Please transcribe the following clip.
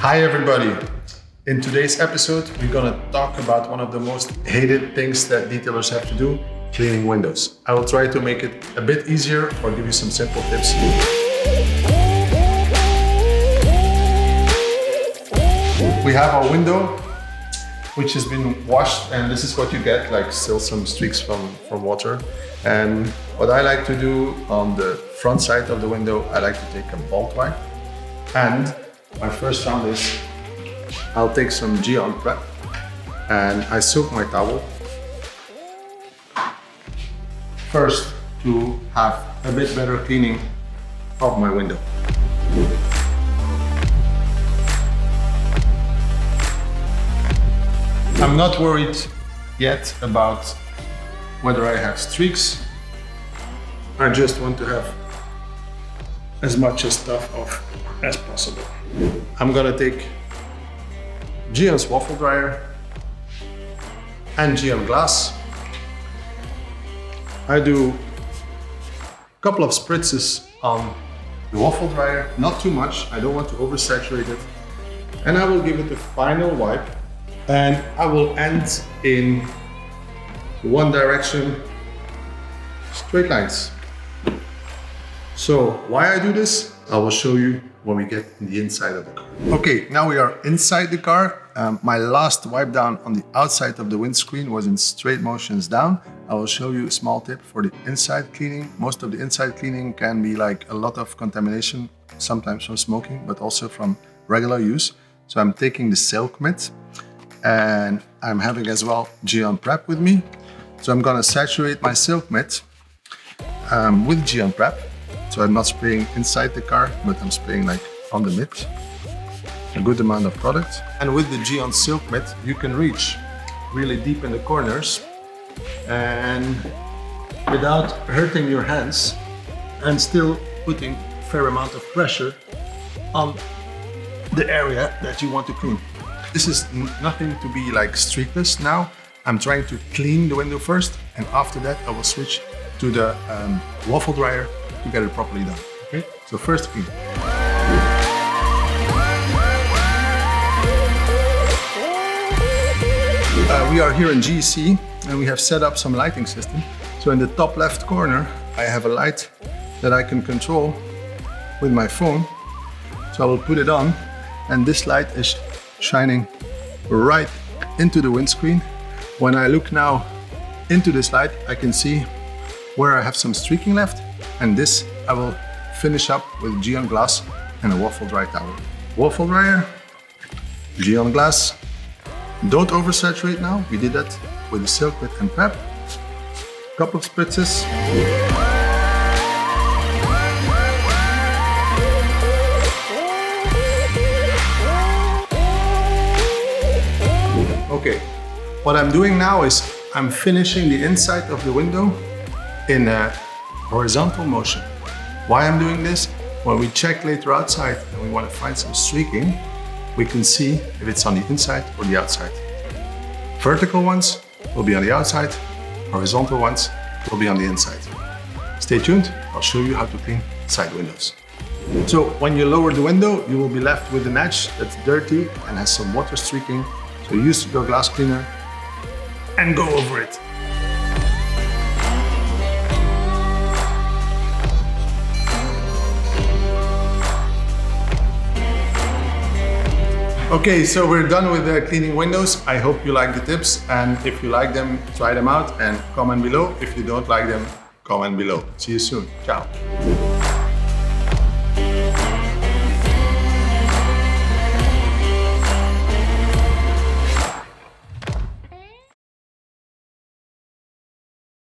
Hi everybody! In today's episode, we're gonna talk about one of the most hated things that detailers have to do, cleaning windows. I will try to make it a bit easier or give you some simple tips. We have our window, which has been washed, and this is what you get, like still some streaks from water. And what I like to do on the front side of the window, I like to take a bolt wipe. And my first round is, I'll take some Geon Prep and I soak my towel. First, to have a bit better cleaning of my window. I'm not worried yet about whether I have streaks. I just want to have as much stuff off as possible. I'm gonna take Geon's waffle dryer and Geon glass. I do a couple of spritzes on the waffle dryer, not too much. I don't want to oversaturate it. And I will give it a final wipe, and I will end in one direction, straight lines. So why I do this, I will show you when we get in the inside of the car. Okay, now we are inside the car. My last wipe down on the outside of the windscreen was in straight motions down. I will show you a small tip for the inside cleaning. Most of the inside cleaning can be like a lot of contamination, sometimes from smoking, but also from regular use. So I'm taking the silk mitt, and I'm having as well Geon Prep with me. So I'm gonna saturate my silk mitt with Geon Prep. So I'm not spraying inside the car, but I'm spraying like on the mitt, a good amount of product. And with the Geon silk mitt, you can reach really deep in the corners and without hurting your hands, and still putting a fair amount of pressure on the area that you want to clean. This is nothing to be like streakless now. I'm trying to clean the window first, and after that I will switch to the waffle dryer to get it properly done. Okay, so first clean. We are here in GC and we have set up some lighting system. So in the top left corner, I have a light that I can control with my phone. So I will put it on, and this light is shining right into the windscreen. When I look now into this light, I can see where I have some streaking left, and this I will finish up with Geon glass and a waffle dry towel. Waffle dryer, Geon glass. Don't oversaturate now. We did that with the silk mitt and prep. Couple of spritzes. Okay, what I'm doing now is I'm finishing the inside of the window in a horizontal motion. Why I'm doing this? When we check later outside and we want to find some streaking, we can see if it's on the inside or the outside. Vertical ones will be on the outside, horizontal ones will be on the inside. Stay tuned, I'll show you how to clean side windows. So when you lower the window, you will be left with an edge that's dirty and has some water streaking. So use your glass cleaner and go over it. Okay, so we're done with cleaning windows. I hope you like the tips, and if you like them, try them out and comment below. If you don't like them, comment below. See you soon. Ciao.